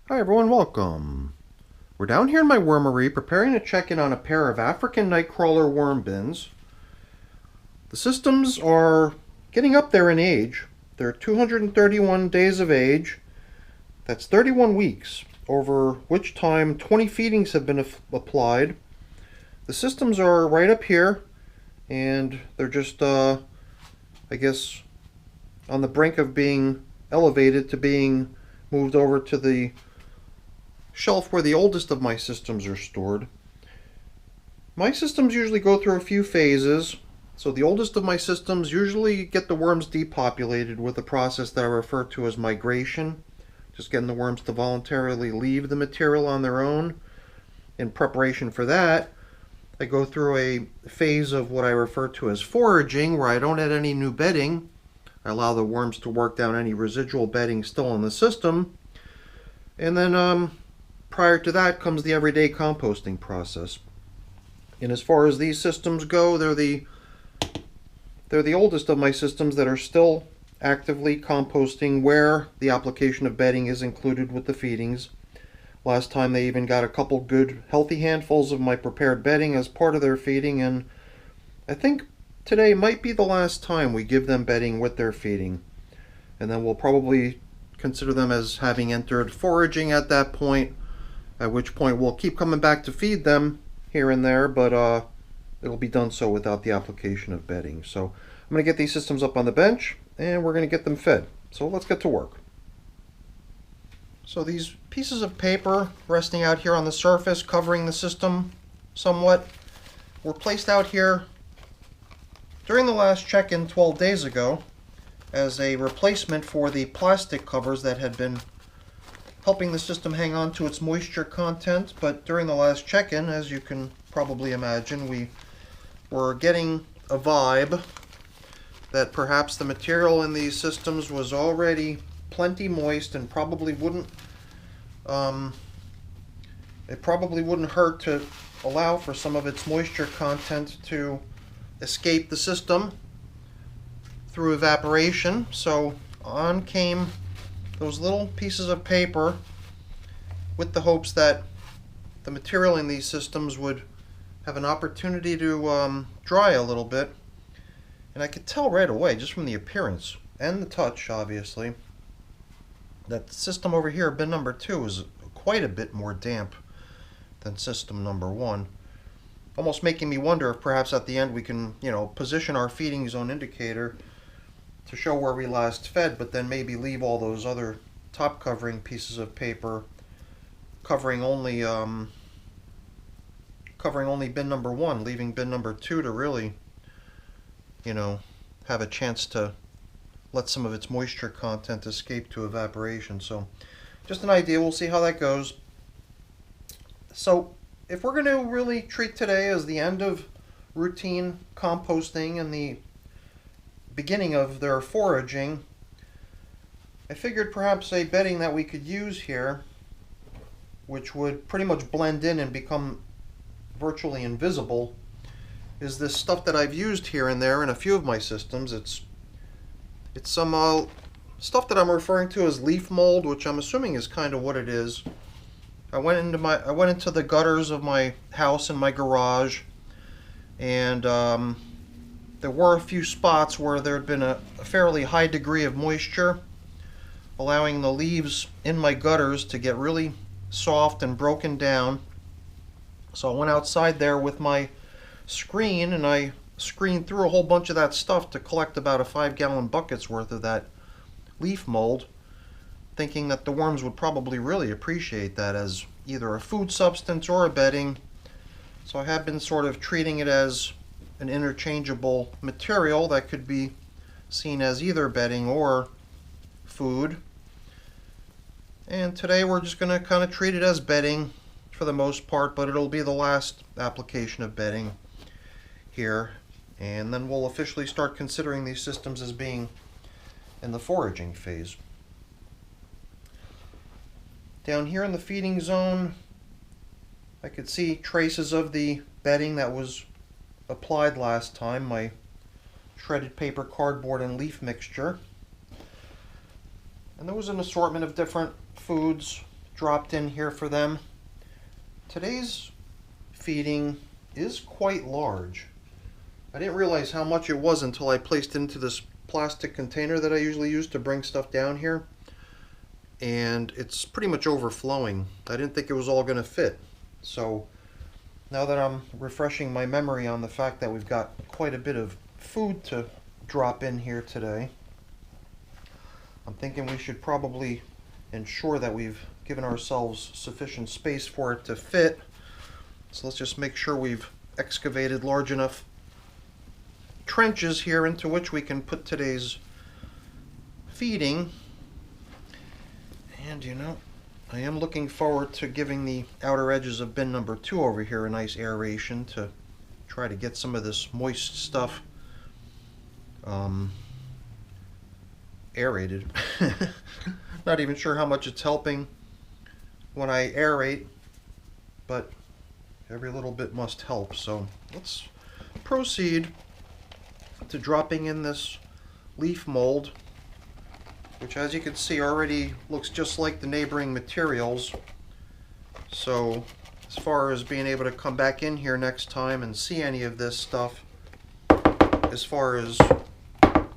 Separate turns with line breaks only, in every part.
Hi everyone, welcome. We're down here in my wormery preparing to check in on a pair of African nightcrawler worm bins. The systems are getting up there in age. They're 231 days of age. That's 31 weeks, over which time 20 feedings have been applied. The systems are right up here, and they're just, I guess, on the brink of being elevated to being moved over to the shelf where the oldest of my systems are stored. My systems usually go through a few phases. So the oldest of my systems usually get the worms depopulated with a process that I refer to as migration, just getting the worms to voluntarily leave the material on their own. In preparation for that, I go through a phase of what I refer to as foraging, where I don't add any new bedding. I allow the worms to work down any residual bedding still in the system. And then prior to that comes the everyday composting process. And as far as these systems go, they're the oldest of my systems that are still actively composting where the application of bedding is included with the feedings. Last time they even got a couple good healthy handfuls of my prepared bedding as part of their feeding, and I think today might be the last time we give them bedding with their feeding. And then we'll probably consider them as having entered foraging at that point, at which point we'll keep coming back to feed them here and there, but it'll be done so without the application of bedding. So I'm going to get these systems up on the bench and we're going to get them fed. So let's get to work. So these pieces of paper resting out here on the surface covering the system somewhat were placed out here during the last check-in 12 days ago as a replacement for the plastic covers that had been helping the system hang on to its moisture content. But during the last check-in, as you can probably imagine, we were getting a vibe that perhaps the material in these systems was already plenty moist and probably wouldn't hurt to allow for some of its moisture content to escape the system through evaporation. So on came those little pieces of paper with the hopes that the material in these systems would have an opportunity to dry a little bit. And I could tell right away, just from the appearance and the touch, obviously, that the system over here, bin number 2, is quite a bit more damp than system number 1. Almost making me wonder if perhaps at the end we can, position our feeding zone indicator to show where we last fed, but then maybe leave all those other top covering pieces of paper covering only bin number 1, leaving bin number 2 to really, have a chance to let some of its moisture content escape to evaporation. So just an idea, we'll see how that goes. So if we're going to really treat today as the end of routine composting and the beginning of their foraging, I figured perhaps a bedding that we could use here, which would pretty much blend in and become virtually invisible, is this stuff that I've used here and there in a few of my systems. It's some stuff that I'm referring to as leaf mold, which I'm assuming is kind of what it is. I went into the gutters of my house and my garage, and there were a few spots where there had been a fairly high degree of moisture, allowing the leaves in my gutters to get really soft and broken down. So I went outside there with my screen and I screened through a whole bunch of that stuff to collect about a 5-gallon bucket's worth of that leaf mold, thinking that the worms would probably really appreciate that as either a food substance or a bedding. So I have been sort of treating it as an interchangeable material that could be seen as either bedding or food. And today we're just going to kind of treat it as bedding for the most part, but it'll be the last application of bedding here. And then we'll officially start considering these systems as being in the foraging phase. Down here in the feeding zone, I could see traces of the bedding that was applied last time, my shredded paper, cardboard, and leaf mixture. And there was an assortment of different foods dropped in here for them. Today's feeding is quite large. I didn't realize how much it was until I placed it into this plastic container that I usually use to bring stuff down here. And it's pretty much overflowing. I didn't think it was all going to fit. So now that I'm refreshing my memory on the fact that we've got quite a bit of food to drop in here today, I'm thinking we should probably ensure that we've given ourselves sufficient space for it to fit. So let's just make sure we've excavated large enough trenches here into which we can put today's feeding. And you know, I am looking forward to giving the outer edges of bin number 2 over here a nice aeration to try to get some of this moist stuff aerated. Not even sure how much it's helping when I aerate, but every little bit must help. So let's proceed to dropping in this leaf mold, which, as you can see, already looks just like the neighboring materials. So as far as being able to come back in here next time and see any of this stuff, as far as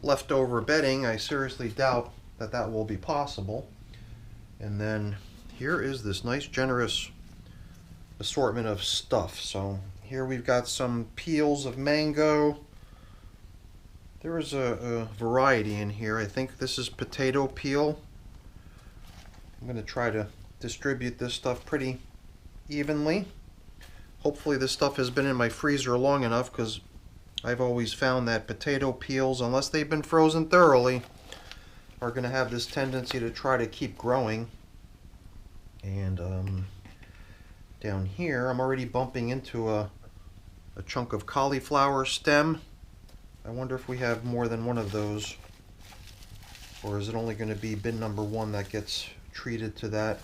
leftover bedding, I seriously doubt that that will be possible. And then here is this nice generous assortment of stuff. So here we've got some peels of mango. There is a variety in here. I think this is potato peel. I'm going to try to distribute this stuff pretty evenly. Hopefully this stuff has been in my freezer long enough, because I've always found that potato peels, unless they've been frozen thoroughly, are going to have this tendency to try to keep growing. And down here I'm already bumping into a chunk of cauliflower stem. I wonder if we have more than one of those, or is it only going to be bin number 1 that gets treated to that?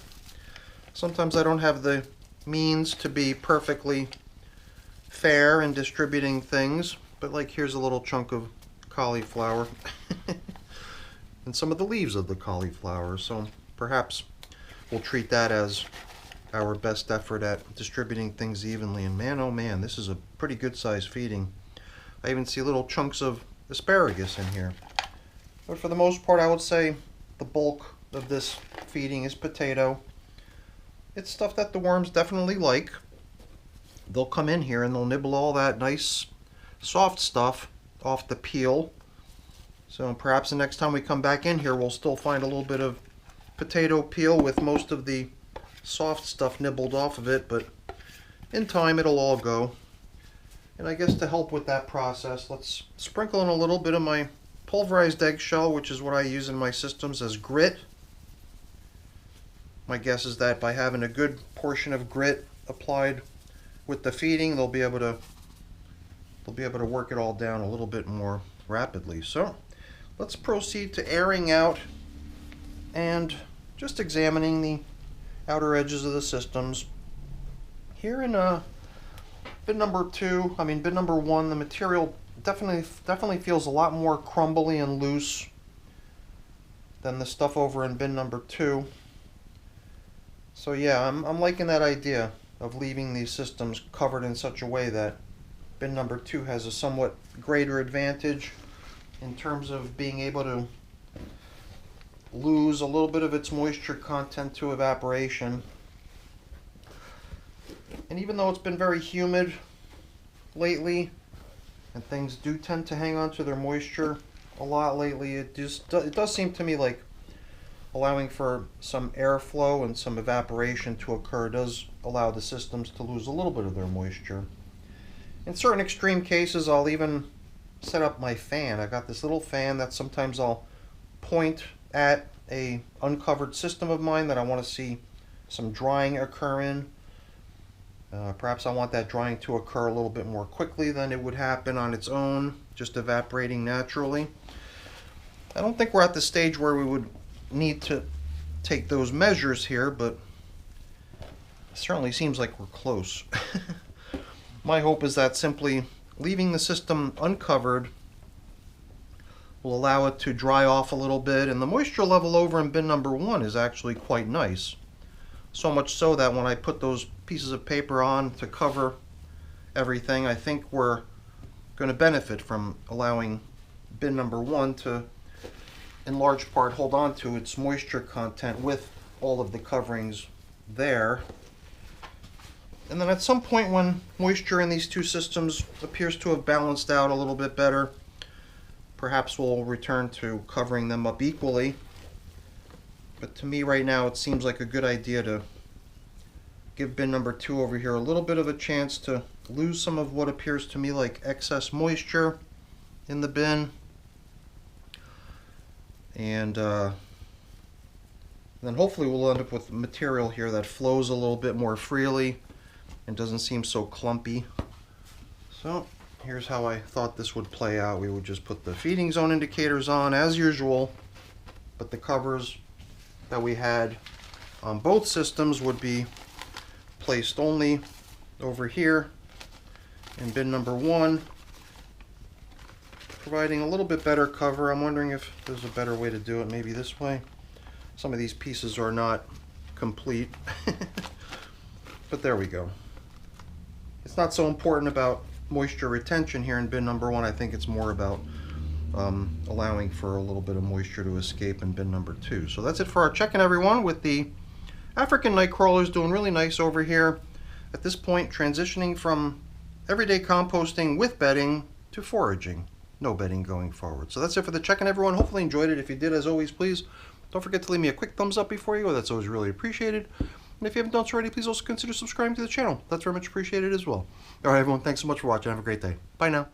Sometimes I don't have the means to be perfectly fair in distributing things, but like here's a little chunk of cauliflower and some of the leaves of the cauliflower, so perhaps we'll treat that as our best effort at distributing things evenly. And man, oh man, this is a pretty good size feeding. I even see little chunks of asparagus in here. But for the most part, I would say the bulk of this feeding is potato. It's stuff that the worms definitely like. They'll come in here and they'll nibble all that nice soft stuff off the peel. So perhaps the next time we come back in here, we'll still find a little bit of potato peel with most of the soft stuff nibbled off of it, but in time it'll all go. And I guess to help with that process, let's sprinkle in a little bit of my pulverized eggshell, which is what I use in my systems as grit. My guess is that by having a good portion of grit applied with the feeding, they'll be able to work it all down a little bit more rapidly. So let's proceed to airing out and just examining the outer edges of the systems. Here in bin number 1, the material definitely feels a lot more crumbly and loose than the stuff over in bin number 2. So yeah, I'm liking that idea of leaving these systems covered in such a way that bin number 2 has a somewhat greater advantage in terms of being able to lose a little bit of its moisture content to evaporation. And even though it's been very humid lately, and things do tend to hang on to their moisture a lot lately, it does seem to me like allowing for some airflow and some evaporation to occur does allow the systems to lose a little bit of their moisture. In certain extreme cases, I'll even set up my fan. I've got this little fan that sometimes I'll point at a uncovered system of mine that I want to see some drying occur in. Perhaps I want that drying to occur a little bit more quickly than it would happen on its own, just evaporating naturally. I don't think we're at the stage where we would need to take those measures here, but it certainly seems like we're close. My hope is that simply leaving the system uncovered will allow it to dry off a little bit, and the moisture level over in bin number 1 is actually quite nice. So much so that when I put those pieces of paper on to cover everything, I think we're going to benefit from allowing bin number 1 to, in large part, hold on to its moisture content with all of the coverings there. And then at some point when moisture in these two systems appears to have balanced out a little bit better, perhaps we'll return to covering them up equally. But to me right now it seems like a good idea to give bin number 2 over here a little bit of a chance to lose some of what appears to me like excess moisture in the bin. And then hopefully we'll end up with material here that flows a little bit more freely and doesn't seem so clumpy. So here's how I thought this would play out. We would just put the feeding zone indicators on as usual, but the covers that we had on both systems would be placed only over here in bin number 1, providing a little bit better cover. I'm wondering if there's a better way to do it, maybe this way. Some of these pieces are not complete, but there we go. It's not so important about moisture retention here in bin number 1. I think it's more about allowing for a little bit of moisture to escape in bin number 2. So that's it for our check-in, everyone, with the African night crawlers doing really nice over here. At this point, transitioning from everyday composting with bedding to foraging. No bedding going forward. So that's it for the check-in, everyone. Hopefully you enjoyed it. If you did, as always, please don't forget to leave me a quick thumbs up before you go. That's always really appreciated. And if you haven't done so already, please also consider subscribing to the channel. That's very much appreciated as well. All right, everyone, thanks so much for watching. Have a great day. Bye now.